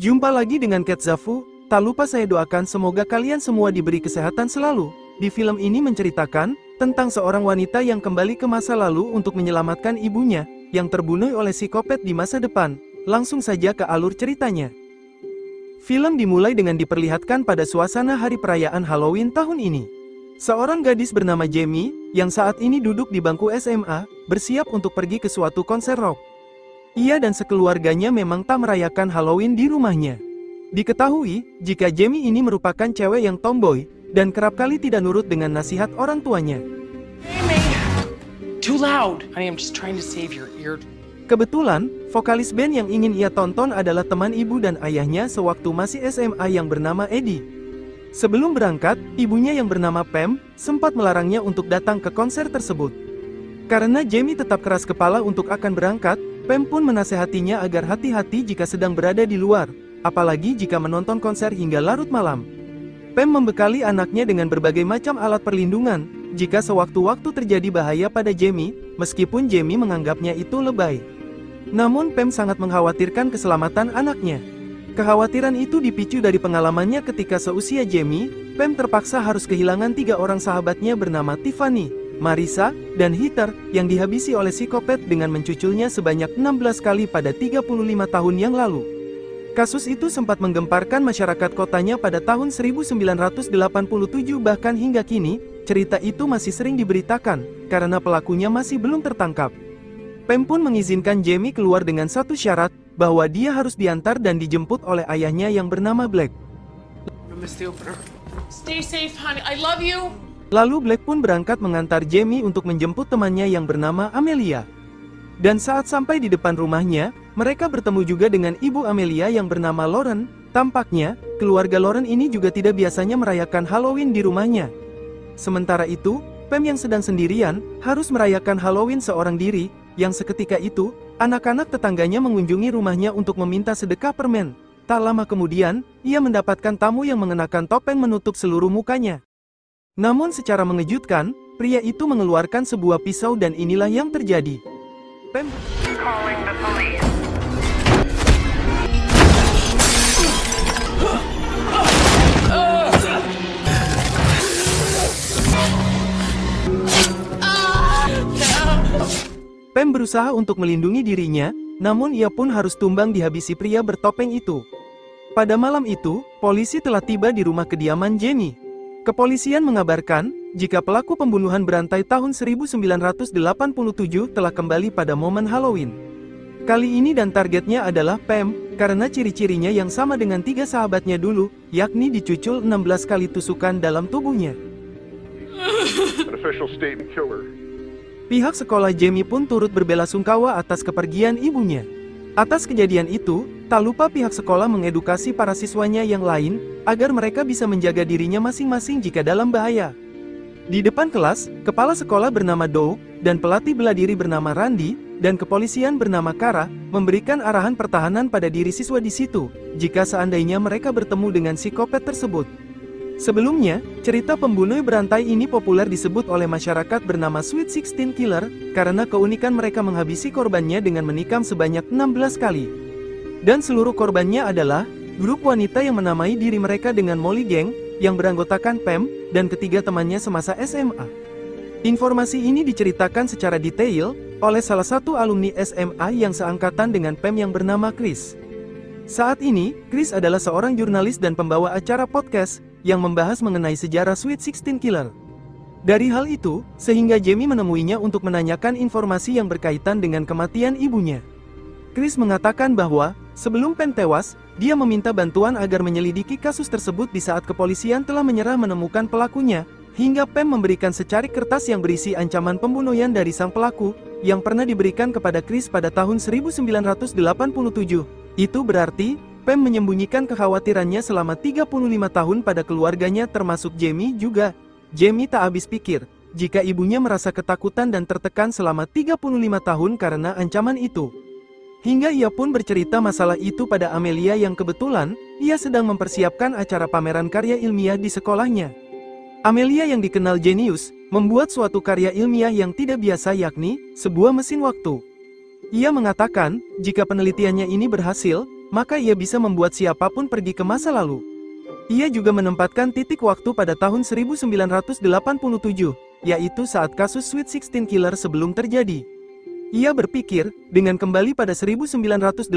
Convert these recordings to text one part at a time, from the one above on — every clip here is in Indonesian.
Jumpa lagi dengan Ketzafu, tak lupa saya doakan semoga kalian semua diberi kesehatan selalu. Di film ini menceritakan tentang seorang wanita yang kembali ke masa lalu untuk menyelamatkan ibunya, yang terbunuh oleh psikopat di masa depan. Langsung saja ke alur ceritanya. Film dimulai dengan diperlihatkan pada suasana hari perayaan Halloween tahun ini. Seorang gadis bernama Jamie, yang saat ini duduk di bangku SMA, bersiap untuk pergi ke suatu konser rock. Ia dan sekeluarganya memang tak merayakan Halloween di rumahnya. Diketahui, jika Jamie ini merupakan cewek yang tomboy, dan kerap kali tidak nurut dengan nasihat orang tuanya. Too loud. Honey, I'm just trying to save your ear. Kebetulan, vokalis band yang ingin ia tonton adalah teman ibu dan ayahnya sewaktu masih SMA yang bernama Eddie. Sebelum berangkat, ibunya yang bernama Pam, sempat melarangnya untuk datang ke konser tersebut. Karena Jamie tetap keras kepala untuk akan berangkat, Pam pun menasehatinya agar hati-hati jika sedang berada di luar, apalagi jika menonton konser hingga larut malam. Pam membekali anaknya dengan berbagai macam alat perlindungan, jika sewaktu-waktu terjadi bahaya pada Jamie, meskipun Jamie menganggapnya itu lebay. Namun Pam sangat mengkhawatirkan keselamatan anaknya. Kekhawatiran itu dipicu dari pengalamannya ketika seusia Jamie, Pam terpaksa harus kehilangan 3 orang sahabatnya bernama Tiffany, Marissa, dan Heather, yang dihabisi oleh psikopat dengan mencuculnya sebanyak 16 kali pada 35 tahun yang lalu. Kasus itu sempat menggemparkan masyarakat kotanya pada tahun 1987 bahkan hingga kini, cerita itu masih sering diberitakan, karena pelakunya masih belum tertangkap. Pam pun mengizinkan Jamie keluar dengan satu syarat, bahwa dia harus diantar dan dijemput oleh ayahnya yang bernama Black. Stay safe, honey. I love you. Lalu Black pun berangkat mengantar Jamie untuk menjemput temannya yang bernama Amelia. Dan saat sampai di depan rumahnya, mereka bertemu juga dengan ibu Amelia yang bernama Lauren. Tampaknya, keluarga Lauren ini juga tidak biasanya merayakan Halloween di rumahnya. Sementara itu, Pam yang sedang sendirian, harus merayakan Halloween seorang diri, yang seketika itu, anak-anak tetangganya mengunjungi rumahnya untuk meminta sedekah permen. Tak lama kemudian, ia mendapatkan tamu yang mengenakan topeng menutup seluruh mukanya. Namun secara mengejutkan, pria itu mengeluarkan sebuah pisau dan inilah yang terjadi. Pam Pam berusaha untuk melindungi dirinya, namun ia pun harus tumbang dihabisi pria bertopeng itu. Pada malam itu, polisi telah tiba di rumah kediaman Jamie. Kepolisian mengabarkan, jika pelaku pembunuhan berantai tahun 1987 telah kembali pada momen Halloween. Kali ini dan targetnya adalah Pam, karena ciri-cirinya yang sama dengan 3 sahabatnya dulu, yakni dicucul 16 kali tusukan dalam tubuhnya. Pihak sekolah Jamie pun turut berbelasungkawa atas kepergian ibunya. Atas kejadian itu, tak lupa pihak sekolah mengedukasi para siswanya yang lain, agar mereka bisa menjaga dirinya masing-masing jika dalam bahaya. Di depan kelas, kepala sekolah bernama Doug, dan pelatih bela diri bernama Randy, dan kepolisian bernama Kara, memberikan arahan pertahanan pada diri siswa di situ, jika seandainya mereka bertemu dengan psikopat tersebut. Sebelumnya, cerita pembunuh berantai ini populer disebut oleh masyarakat bernama Sweet 16 Killer, karena keunikan mereka menghabisi korbannya dengan menikam sebanyak 16 kali. Dan seluruh korbannya adalah grup wanita yang menamai diri mereka dengan Molly Gang, yang beranggotakan Pam, dan ketiga temannya semasa SMA. Informasi ini diceritakan secara detail, oleh salah satu alumni SMA yang seangkatan dengan Pam yang bernama Chris. Saat ini, Chris adalah seorang jurnalis dan pembawa acara podcast, yang membahas mengenai sejarah Sweet 16 Killer. Dari hal itu, sehingga Jamie menemuinya untuk menanyakan informasi yang berkaitan dengan kematian ibunya. Chris mengatakan bahwa, sebelum Pam tewas, dia meminta bantuan agar menyelidiki kasus tersebut di saat kepolisian telah menyerah menemukan pelakunya, hingga Pam memberikan secarik kertas yang berisi ancaman pembunuhan dari sang pelaku, yang pernah diberikan kepada Chris pada tahun 1987. Itu berarti, Pam menyembunyikan kekhawatirannya selama 35 tahun pada keluarganya termasuk Jamie juga. Jamie tak habis pikir, jika ibunya merasa ketakutan dan tertekan selama 35 tahun karena ancaman itu. Hingga ia pun bercerita masalah itu pada Amelia yang kebetulan, ia sedang mempersiapkan acara pameran karya ilmiah di sekolahnya. Amelia yang dikenal jenius, membuat suatu karya ilmiah yang tidak biasa yakni, sebuah mesin waktu. Ia mengatakan, jika penelitiannya ini berhasil, maka ia bisa membuat siapapun pergi ke masa lalu. Ia juga menempatkan titik waktu pada tahun 1987, yaitu saat kasus Sweet 16 Killer sebelum terjadi. Ia berpikir, dengan kembali pada 1987,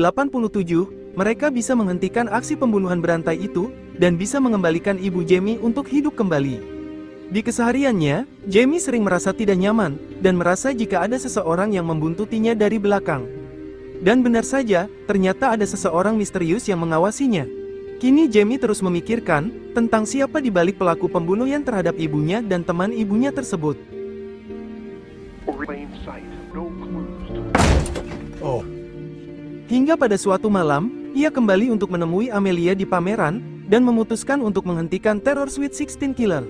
mereka bisa menghentikan aksi pembunuhan berantai itu, dan bisa mengembalikan ibu Jamie untuk hidup kembali. Di kesehariannya, Jamie sering merasa tidak nyaman, dan merasa jika ada seseorang yang membuntutinya dari belakang. Dan benar saja, ternyata ada seseorang misterius yang mengawasinya. Kini Jamie terus memikirkan tentang siapa di balik pelaku pembunuhan terhadap ibunya dan teman ibunya tersebut. Hingga pada suatu malam, ia kembali untuk menemui Amelia di pameran, dan memutuskan untuk menghentikan teror Sweet 16 Killer.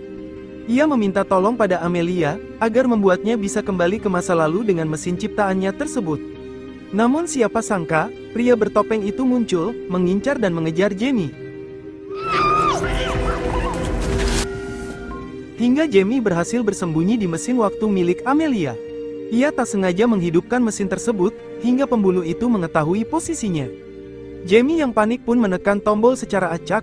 Ia meminta tolong pada Amelia, agar membuatnya bisa kembali ke masa lalu dengan mesin ciptaannya tersebut. Namun siapa sangka, pria bertopeng itu muncul, mengincar dan mengejar Jamie. Hingga Jamie berhasil bersembunyi di mesin waktu milik Amelia. Ia tak sengaja menghidupkan mesin tersebut, hingga pembunuh itu mengetahui posisinya. Jamie yang panik pun menekan tombol secara acak.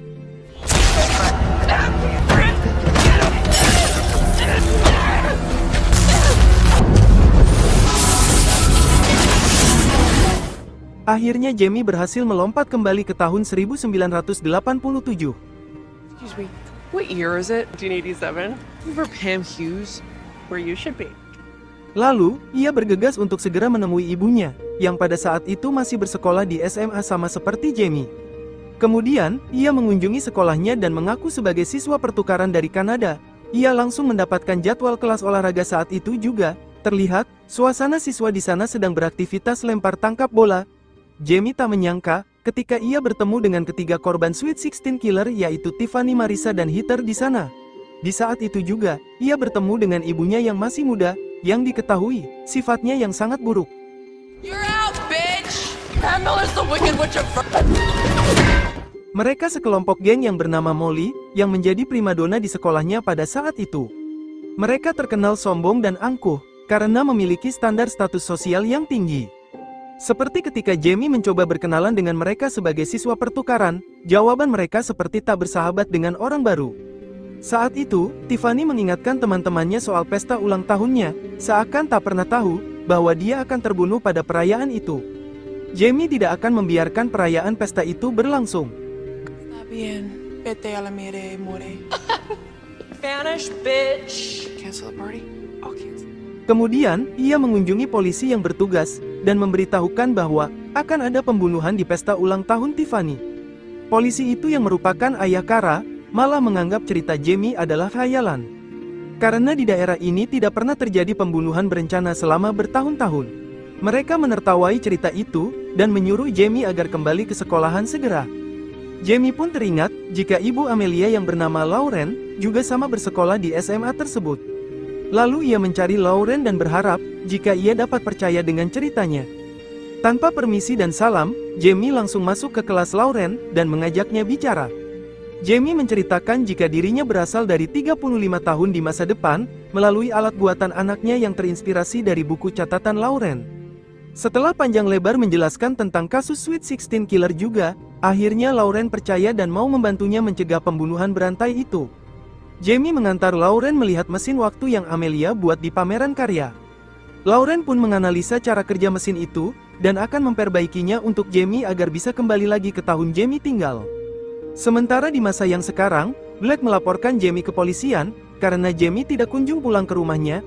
Akhirnya Jamie berhasil melompat kembali ke tahun 1987. Excuse me, what year is it? 1987. For Pam Hughes, where you should be. Lalu, ia bergegas untuk segera menemui ibunya, yang pada saat itu masih bersekolah di SMA sama seperti Jamie. Kemudian, ia mengunjungi sekolahnya dan mengaku sebagai siswa pertukaran dari Kanada. Ia langsung mendapatkan jadwal kelas olahraga saat itu juga. Terlihat, suasana siswa di sana sedang beraktivitas lempar tangkap bola. Jamie tak menyangka, ketika ia bertemu dengan ketiga korban Sweet 16 Killer yaitu Tiffany, Marissa dan Heather di sana. Di saat itu juga, ia bertemu dengan ibunya yang masih muda, yang diketahui, sifatnya yang sangat buruk. You're out, bitch! Pam Miller's the wicked witch of... Mereka sekelompok geng yang bernama Molly, yang menjadi primadona di sekolahnya pada saat itu. Mereka terkenal sombong dan angkuh, karena memiliki standar status sosial yang tinggi. Seperti ketika Jamie mencoba berkenalan dengan mereka sebagai siswa pertukaran, jawaban mereka seperti tak bersahabat dengan orang baru. Saat itu, Tiffany mengingatkan teman-temannya soal pesta ulang tahunnya, seakan tak pernah tahu bahwa dia akan terbunuh pada perayaan itu. Jamie tidak akan membiarkan perayaan pesta itu berlangsung. Está bien, vete a la mire, more. Spanish, bitch. Cancel the party? I'll cancel. Kemudian, ia mengunjungi polisi yang bertugas, dan memberitahukan bahwa akan ada pembunuhan di pesta ulang tahun Tiffany. Polisi itu yang merupakan ayah Kara, malah menganggap cerita Jamie adalah khayalan. Karena di daerah ini tidak pernah terjadi pembunuhan berencana selama bertahun-tahun. Mereka menertawai cerita itu, dan menyuruh Jamie agar kembali ke sekolahan segera. Jamie pun teringat, jika ibu Amelia yang bernama Lauren, juga sama bersekolah di SMA tersebut. Lalu ia mencari Lauren dan berharap, jika ia dapat percaya dengan ceritanya. Tanpa permisi dan salam, Jamie langsung masuk ke kelas Lauren, dan mengajaknya bicara. Jamie menceritakan jika dirinya berasal dari 35 tahun di masa depan, melalui alat buatan anaknya yang terinspirasi dari buku catatan Lauren. Setelah panjang lebar menjelaskan tentang kasus Sweet 16 Killer juga, akhirnya Lauren percaya dan mau membantunya mencegah pembunuhan berantai itu. Jamie mengantar Lauren melihat mesin waktu yang Amelia buat di pameran karya. Lauren pun menganalisa cara kerja mesin itu, dan akan memperbaikinya untuk Jamie agar bisa kembali lagi ke tahun Jamie tinggal. Sementara di masa yang sekarang, Black melaporkan Jamie ke polisian, karena Jamie tidak kunjung pulang ke rumahnya.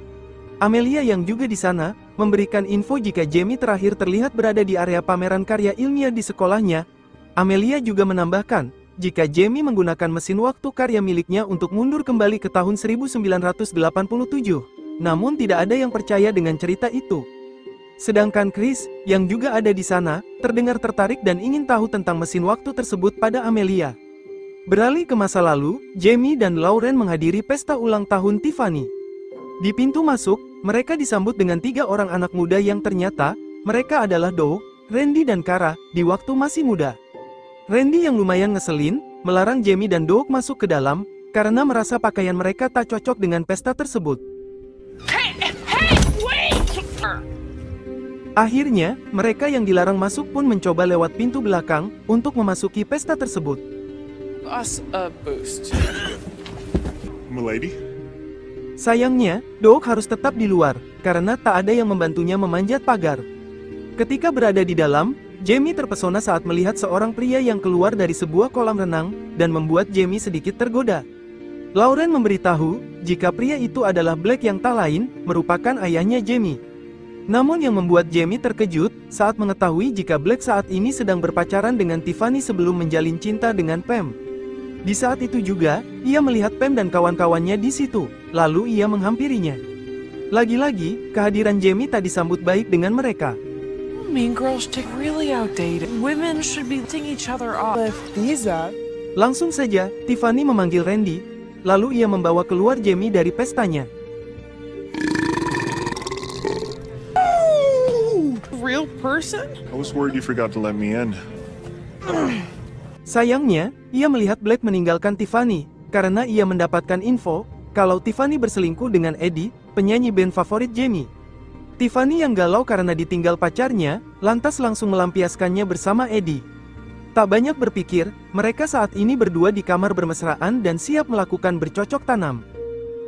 Amelia yang juga di sana, memberikan info jika Jamie terakhir terlihat berada di area pameran karya ilmiah di sekolahnya. Amelia juga menambahkan, jika Jamie menggunakan mesin waktu karya miliknya untuk mundur kembali ke tahun 1987. Namun tidak ada yang percaya dengan cerita itu. Sedangkan Chris, yang juga ada di sana, terdengar tertarik dan ingin tahu tentang mesin waktu tersebut pada Amelia. Beralih ke masa lalu, Jamie dan Lauren menghadiri pesta ulang tahun Tiffany. Di pintu masuk, mereka disambut dengan 3 orang anak muda yang ternyata, mereka adalah Doug, Randy dan Kara, di waktu masih muda. Randy yang lumayan ngeselin, melarang Jamie dan Doug masuk ke dalam, karena merasa pakaian mereka tak cocok dengan pesta tersebut. Hey, wait! Akhirnya, mereka yang dilarang masuk pun mencoba lewat pintu belakang untuk memasuki pesta tersebut. Us a boost. Milady? Sayangnya, Doug harus tetap di luar, karena tak ada yang membantunya memanjat pagar. Ketika berada di dalam, Jamie terpesona saat melihat seorang pria yang keluar dari sebuah kolam renang, dan membuat Jamie sedikit tergoda. Lauren memberitahu, jika pria itu adalah Blake yang tak lain, merupakan ayahnya Jamie. Namun yang membuat Jamie terkejut, saat mengetahui jika Blake saat ini sedang berpacaran dengan Tiffany sebelum menjalin cinta dengan Pam. Di saat itu juga, ia melihat Pam dan kawan-kawannya di situ, lalu ia menghampirinya. Lagi-lagi, kehadiran Jamie tak disambut baik dengan mereka. Mean girls stick really outdated. Women should be letting each other off. Lisa. Langsung saja, Tiffany memanggil Randy, lalu ia membawa keluar Jamie dari pestanya. Real person? I was worried you forgot to let me in. Sayangnya, ia melihat Blake meninggalkan Tiffany, karena ia mendapatkan info, kalau Tiffany berselingkuh dengan Eddie, penyanyi band favorit Jamie. Tiffany yang galau karena ditinggal pacarnya, lantas langsung melampiaskannya bersama Eddie. Tak banyak berpikir, mereka saat ini berdua di kamar bermesraan dan siap melakukan bercocok tanam.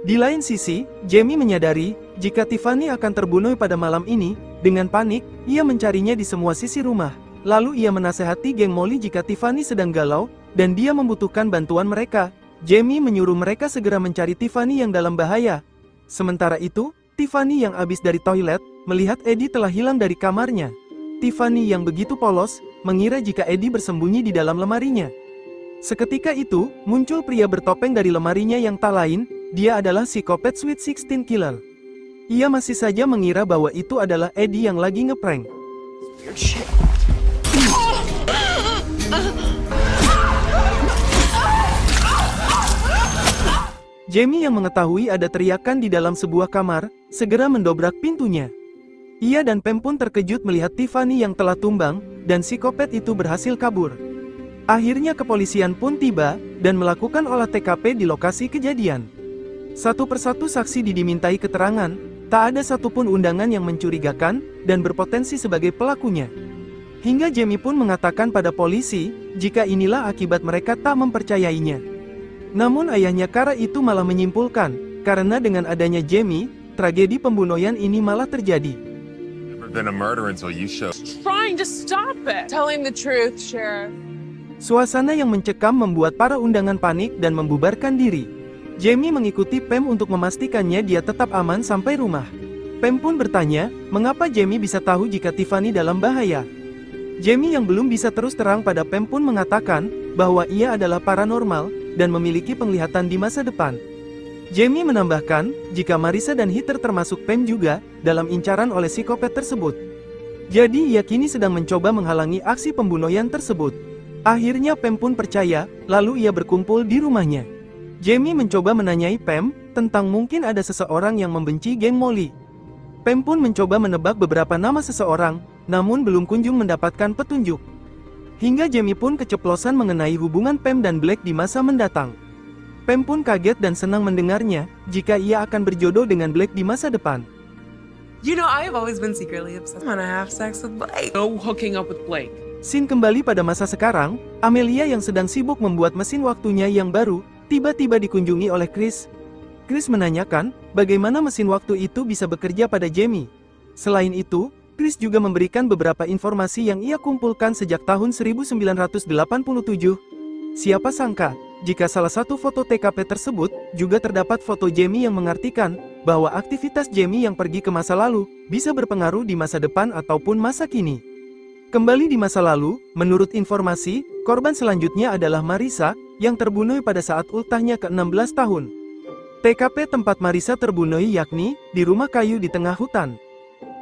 Di lain sisi, Jamie menyadari, jika Tiffany akan terbunuh pada malam ini, dengan panik, ia mencarinya di semua sisi rumah. Lalu ia menasehati geng Molly jika Tiffany sedang galau, dan dia membutuhkan bantuan mereka. Jamie menyuruh mereka segera mencari Tiffany yang dalam bahaya. Sementara itu, Tiffany yang habis dari toilet, melihat Eddie telah hilang dari kamarnya. Tiffany yang begitu polos, mengira jika Eddie bersembunyi di dalam lemarinya. Seketika itu, muncul pria bertopeng dari lemarinya yang tak lain, dia adalah psikopat Sweet 16 Killer. Ia masih saja mengira bahwa itu adalah Eddie yang lagi ngeprank. Weird shit. Jamie yang mengetahui ada teriakan di dalam sebuah kamar, segera mendobrak pintunya. Ia dan Pam pun terkejut melihat Tiffany yang telah tumbang, dan psikopat itu berhasil kabur. Akhirnya kepolisian pun tiba, dan melakukan olah TKP di lokasi kejadian. Satu persatu saksi dimintai keterangan, tak ada satupun undangan yang mencurigakan, dan berpotensi sebagai pelakunya. Hingga Jamie pun mengatakan pada polisi, jika inilah akibat mereka tak mempercayainya. Namun ayahnya Kara itu malah menyimpulkan, karena dengan adanya Jamie, tragedi pembunuhan ini malah terjadi. Never been a murderer until you showed. Trying to stop it. Tell him the truth, Sheriff. Suasana yang mencekam membuat para undangan panik dan membubarkan diri. Jamie mengikuti Pam untuk memastikannya dia tetap aman sampai rumah. Pam pun bertanya, mengapa Jamie bisa tahu jika Tiffany dalam bahaya. Jamie yang belum bisa terus terang pada Pam pun mengatakan, bahwa ia adalah paranormal, dan memiliki penglihatan di masa depan. Jamie menambahkan, jika Marissa dan Heather termasuk Pam juga, dalam incaran oleh psikopat tersebut. Jadi ia kini sedang mencoba menghalangi aksi pembunuhan tersebut. Akhirnya Pam pun percaya, lalu ia berkumpul di rumahnya. Jamie mencoba menanyai Pam, tentang mungkin ada seseorang yang membenci geng Molly. Pam pun mencoba menebak beberapa nama seseorang, namun belum kunjung mendapatkan petunjuk. Hingga Jamie pun keceplosan mengenai hubungan Pam dan Blake di masa mendatang. Pam pun kaget dan senang mendengarnya, jika ia akan berjodoh dengan Blake di masa depan. You know, I have always been secretly obsessed. I'm gonna have sex with Blake. No hooking up with Blake. Scene kembali pada masa sekarang, Amelia yang sedang sibuk membuat mesin waktunya yang baru, tiba-tiba dikunjungi oleh Chris. Chris menanyakan, bagaimana mesin waktu itu bisa bekerja pada Jamie. Selain itu, Chris juga memberikan beberapa informasi yang ia kumpulkan sejak tahun 1987. Siapa sangka, jika salah satu foto TKP tersebut, juga terdapat foto Jamie yang mengartikan, bahwa aktivitas Jamie yang pergi ke masa lalu, bisa berpengaruh di masa depan ataupun masa kini. Kembali di masa lalu, menurut informasi, korban selanjutnya adalah Marissa, yang terbunuh pada saat ultahnya ke-16 tahun. TKP tempat Marissa terbunuh yakni, di rumah kayu di tengah hutan.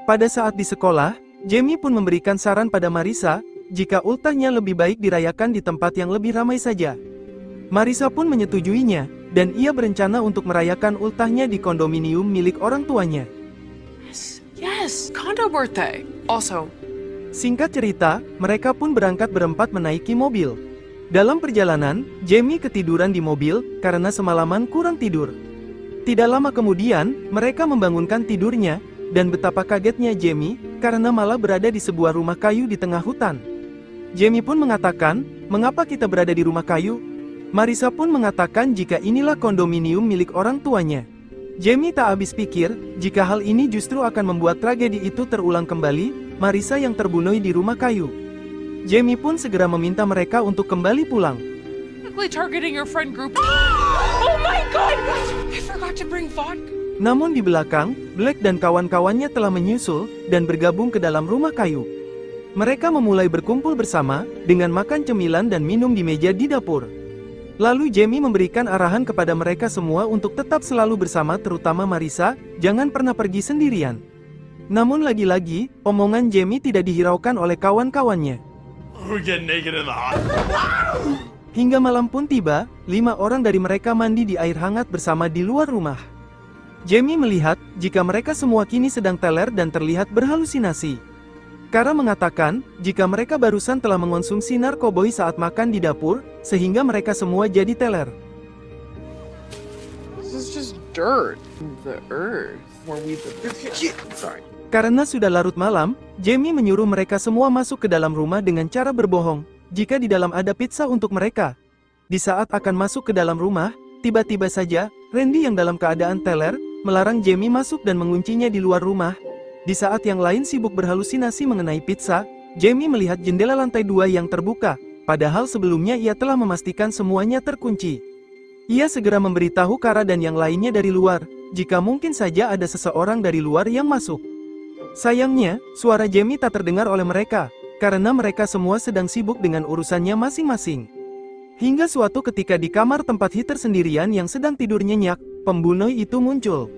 Pada saat di sekolah, Jamie pun memberikan saran pada Marissa, jika ultahnya lebih baik dirayakan di tempat yang lebih ramai saja. Marissa pun menyetujuinya, dan ia berencana untuk merayakan ultahnya di kondominium milik orang tuanya. Yes, condo birthday. Also, Singkat cerita, mereka pun berangkat berempat menaiki mobil. Dalam perjalanan, Jamie ketiduran di mobil, karena semalaman kurang tidur. Tidak lama kemudian, mereka membangunkan tidurnya, dan betapa kagetnya Jamie, karena malah berada di sebuah rumah kayu di tengah hutan. Jamie pun mengatakan, mengapa kita berada di rumah kayu? Marissa pun mengatakan jika inilah kondominium milik orang tuanya. Jamie tak habis pikir, jika hal ini justru akan membuat tragedi itu terulang kembali, Marissa yang terbunuh di rumah kayu. Jamie pun segera meminta mereka untuk kembali pulang. Targeting your friend group. Oh my god! I forgot to bring vodka. Namun di belakang, Black dan kawan-kawannya telah menyusul dan bergabung ke dalam rumah kayu. Mereka memulai berkumpul bersama, dengan makan cemilan dan minum di meja di dapur. Lalu Jamie memberikan arahan kepada mereka semua untuk tetap selalu bersama, terutama Marissa, jangan pernah pergi sendirian. Namun lagi-lagi, omongan Jamie tidak dihiraukan oleh kawan-kawannya. Hingga malam pun tiba, 5 orang dari mereka mandi di air hangat bersama di luar rumah. Jamie melihat, jika mereka semua kini sedang teler dan terlihat berhalusinasi. Kara mengatakan, jika mereka barusan telah mengonsumsi narkoboy saat makan di dapur, sehingga mereka semua jadi teler. This is just dirt. The earth where we sorry. Karena sudah larut malam, Jamie menyuruh mereka semua masuk ke dalam rumah dengan cara berbohong, jika di dalam ada pizza untuk mereka. Di saat akan masuk ke dalam rumah, tiba-tiba saja, Randy yang dalam keadaan teler, melarang Jamie masuk dan menguncinya di luar rumah. Di saat yang lain sibuk berhalusinasi mengenai pizza, Jamie melihat jendela lantai 2 yang terbuka, padahal sebelumnya ia telah memastikan semuanya terkunci. Ia segera memberitahu Kara dan yang lainnya dari luar, jika mungkin saja ada seseorang dari luar yang masuk. Sayangnya, suara Jamie tak terdengar oleh mereka, karena mereka semua sedang sibuk dengan urusannya masing-masing. Hingga suatu ketika di kamar tempat Heather sendirian yang sedang tidur nyenyak, pembunuh itu muncul.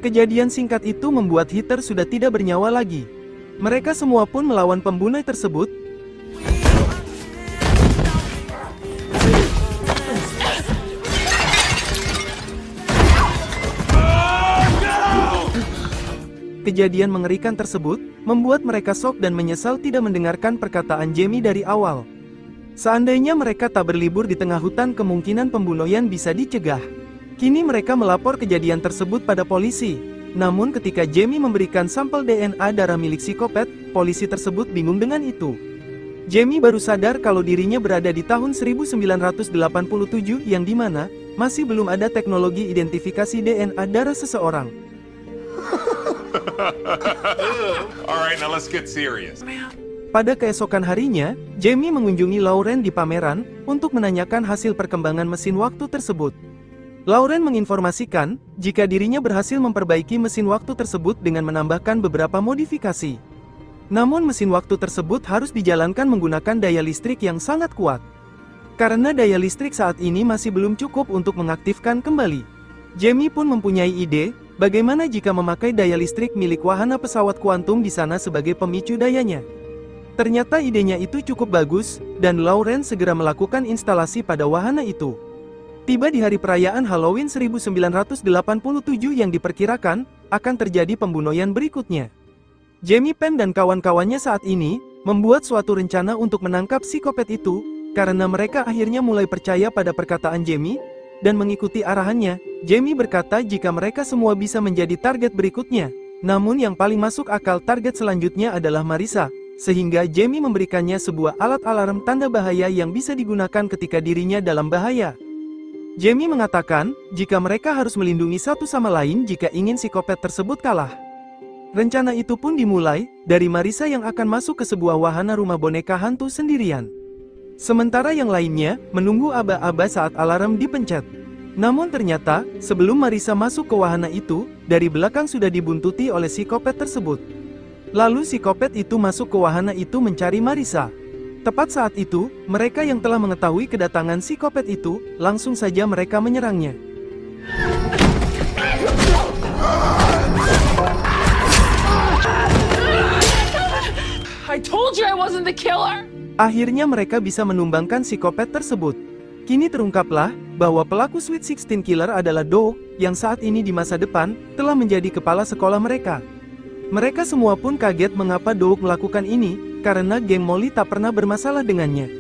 Kejadian singkat itu membuat Heather sudah tidak bernyawa lagi. Mereka semua pun melawan pembunuh tersebut. Kejadian mengerikan tersebut membuat mereka shock dan menyesal tidak mendengarkan perkataan Jamie dari awal. Seandainya mereka tak berlibur di tengah hutan, kemungkinan pembunuhan bisa dicegah. Kini mereka melapor kejadian tersebut pada polisi. Namun ketika Jamie memberikan sampel DNA darah milik psikopat, polisi tersebut bingung dengan itu. Jamie baru sadar kalau dirinya berada di tahun 1987 yang dimana masih belum ada teknologi identifikasi DNA darah seseorang. Alright, now let's get serious. Pada keesokan harinya, Jamie mengunjungi Lauren di pameran untuk menanyakan hasil perkembangan mesin waktu tersebut. Lauren menginformasikan jika dirinya berhasil memperbaiki mesin waktu tersebut dengan menambahkan beberapa modifikasi. Namun mesin waktu tersebut harus dijalankan menggunakan daya listrik yang sangat kuat. Karena daya listrik saat ini masih belum cukup untuk mengaktifkan kembali. Jamie pun mempunyai ide, bagaimana jika memakai daya listrik milik wahana pesawat kuantum di sana sebagai pemicu dayanya. Ternyata idenya itu cukup bagus, dan Lauren segera melakukan instalasi pada wahana itu. Tiba di hari perayaan Halloween 1987 yang diperkirakan akan terjadi pembunuhan berikutnya. Jamie, Pam dan kawan-kawannya saat ini membuat suatu rencana untuk menangkap psikopat itu, karena mereka akhirnya mulai percaya pada perkataan Jamie dan mengikuti arahannya. Jamie berkata jika mereka semua bisa menjadi target berikutnya. Namun yang paling masuk akal target selanjutnya adalah Marissa, sehingga Jamie memberikannya sebuah alat alarm tanda bahaya yang bisa digunakan ketika dirinya dalam bahaya. Jamie mengatakan jika mereka harus melindungi satu sama lain jika ingin psikopat tersebut kalah. Rencana itu pun dimulai dari Marissa yang akan masuk ke sebuah wahana rumah boneka hantu sendirian. Sementara yang lainnya menunggu aba-aba saat alarm dipencet. Namun ternyata, sebelum Marissa masuk ke wahana itu, dari belakang sudah dibuntuti oleh psikopat tersebut. Lalu psikopat itu masuk ke wahana itu mencari Marissa. Tepat saat itu, mereka yang telah mengetahui kedatangan psikopat itu, langsung saja mereka menyerangnya. I told you I wasn't the killer. Akhirnya mereka bisa menumbangkan psikopat tersebut. Kini terungkaplah bahwa pelaku Sweet 16 Killer adalah Doug, yang saat ini di masa depan telah menjadi kepala sekolah mereka. Mereka semua pun kaget mengapa Doug melakukan ini, karena geng Molly tak pernah bermasalah dengannya.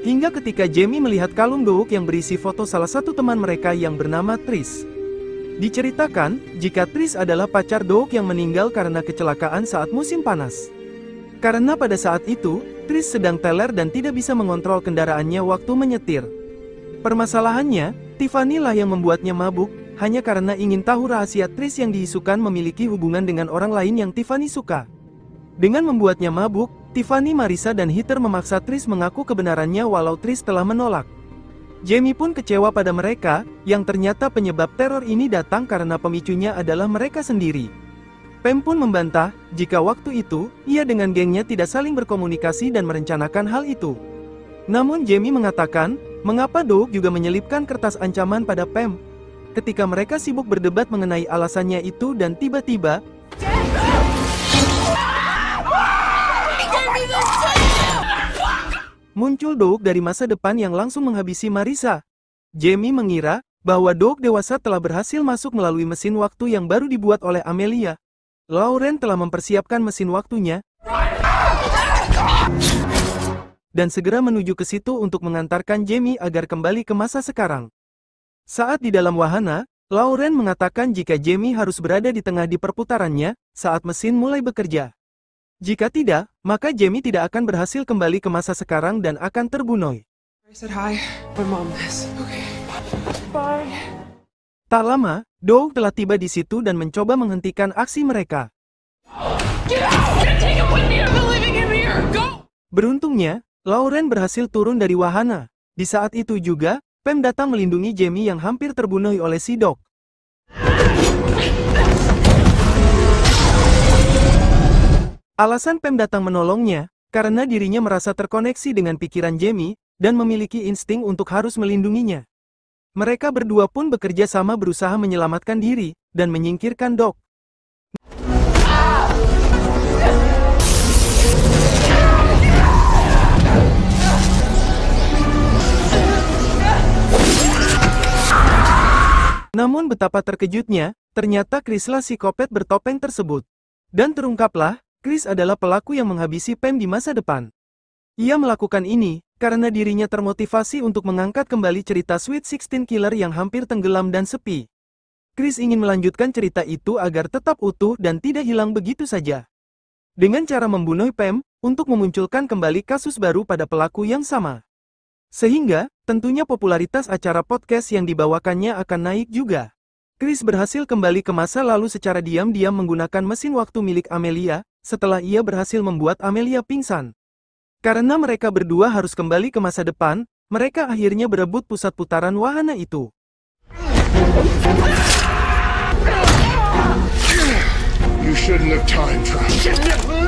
Hingga ketika Jamie melihat kalung Doug yang berisi foto salah satu teman mereka yang bernama Trish. Diceritakan, jika Trish adalah pacar Doug yang meninggal karena kecelakaan saat musim panas. Karena pada saat itu, Trish sedang teler dan tidak bisa mengontrol kendaraannya waktu menyetir. Permasalahannya, Tiffany lah yang membuatnya mabuk, hanya karena ingin tahu rahasia Trish yang diisukan memiliki hubungan dengan orang lain yang Tiffany suka. Dengan membuatnya mabuk, Tiffany, Marissa dan Heather memaksa Trish mengaku kebenarannya walau Trish telah menolak. Jamie pun kecewa pada mereka, yang ternyata penyebab teror ini datang karena pemicunya adalah mereka sendiri. Pam pun membantah, jika waktu itu, ia dengan gengnya tidak saling berkomunikasi dan merencanakan hal itu. Namun Jamie mengatakan, mengapa Doug juga menyelipkan kertas ancaman pada Pam. Ketika mereka sibuk berdebat mengenai alasannya itu dan tiba-tiba, muncul Doug dari masa depan yang langsung menghabisi Marissa. Jamie mengira bahwa Doug dewasa telah berhasil masuk melalui mesin waktu yang baru dibuat oleh Amelia. Lauren telah mempersiapkan mesin waktunya dan segera menuju ke situ untuk mengantarkan Jamie agar kembali ke masa sekarang. Saat di dalam wahana, Lauren mengatakan jika Jamie harus berada di tengah di perputarannya saat mesin mulai bekerja. Jika tidak, maka Jamie tidak akan berhasil kembali ke masa sekarang dan akan terbunuh. I said hi. My mom this. Okay. Bye. Tak lama, Doug telah tiba di situ dan mencoba menghentikan aksi mereka. Get out! I'm gonna take him with me. I'm living in here. Go! Beruntungnya, Lauren berhasil turun dari wahana. Di saat itu juga, Pam datang melindungi Jamie yang hampir terbunuh oleh si Doug. Alasan Pam datang menolongnya, karena dirinya merasa terkoneksi dengan pikiran Jamie, dan memiliki insting untuk harus melindunginya. Mereka berdua pun bekerja sama berusaha menyelamatkan diri, dan menyingkirkan Doug. Namun betapa terkejutnya, ternyata Chrislah psikopat bertopeng tersebut. Dan terungkaplah, Chris adalah pelaku yang menghabisi Pam di masa depan. Ia melakukan ini, karena dirinya termotivasi untuk mengangkat kembali cerita Sweet 16 Killer yang hampir tenggelam dan sepi. Chris ingin melanjutkan cerita itu agar tetap utuh dan tidak hilang begitu saja. Dengan cara membunuh Pam, untuk memunculkan kembali kasus baru pada pelaku yang sama. Sehingga, tentunya popularitas acara podcast yang dibawakannya akan naik juga. Chris berhasil kembali ke masa lalu secara diam-diam menggunakan mesin waktu milik Amelia, setelah ia berhasil membuat Amelia pingsan. Karena mereka berdua harus kembali ke masa depan, mereka akhirnya berebut pusat putaran wahana itu. You shouldn't have time traveled.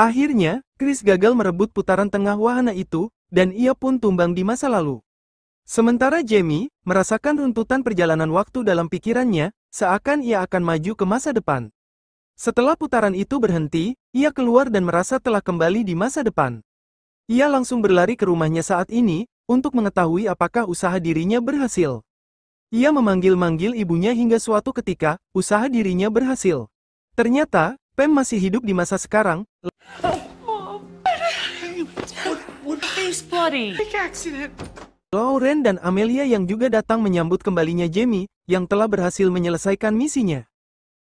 Akhirnya, Chris gagal merebut putaran tengah wahana itu, dan ia pun tumbang di masa lalu. Sementara Jamie, merasakan runtutan perjalanan waktu dalam pikirannya, seakan ia akan maju ke masa depan. Setelah putaran itu berhenti, ia keluar dan merasa telah kembali di masa depan. Ia langsung berlari ke rumahnya saat ini, untuk mengetahui apakah usaha dirinya berhasil. Ia memanggil-manggil ibunya hingga suatu ketika, usaha dirinya berhasil. Ternyata, Pam masih hidup di masa sekarang. Face bloody. Big accident. Lauren dan Amelia yang juga datang menyambut kembalinya Jamie, yang telah berhasil menyelesaikan misinya.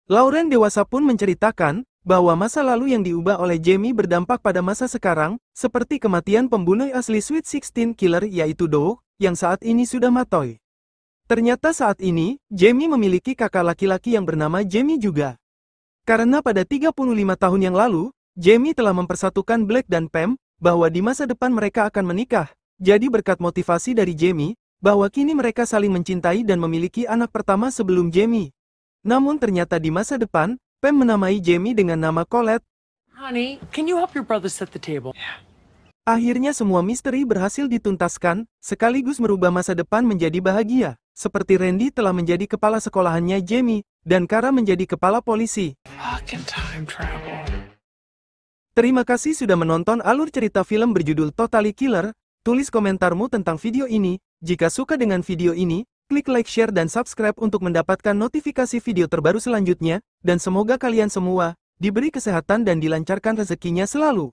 Lauren dewasa pun menceritakan, bahwa masa lalu yang diubah oleh Jamie berdampak pada masa sekarang, seperti kematian pembunuh asli Sweet 16 Killer yaitu Doug, yang saat ini sudah matoy. Ternyata saat ini, Jamie memiliki kakak laki-laki yang bernama Jamie juga. Karena pada 35 tahun yang lalu, Jamie telah mempersatukan Black dan Pam, bahwa di masa depan mereka akan menikah. Jadi berkat motivasi dari Jamie, bahwa kini mereka saling mencintai dan memiliki anak pertama sebelum Jamie. Namun ternyata di masa depan, Pam menamai Jamie dengan nama Colette. Honey, can you help your brother set the table? Akhirnya semua misteri berhasil dituntaskan, sekaligus merubah masa depan menjadi bahagia. Seperti Randy telah menjadi kepala sekolahannya Jamie, dan Kara menjadi kepala polisi. Fucking time travel. Terima kasih sudah menonton alur cerita film berjudul Totally Killer. Tulis komentarmu tentang video ini. Jika suka dengan video ini, klik like, share, dan subscribe untuk mendapatkan notifikasi video terbaru selanjutnya. Dan semoga kalian semua diberi kesehatan dan dilancarkan rezekinya selalu.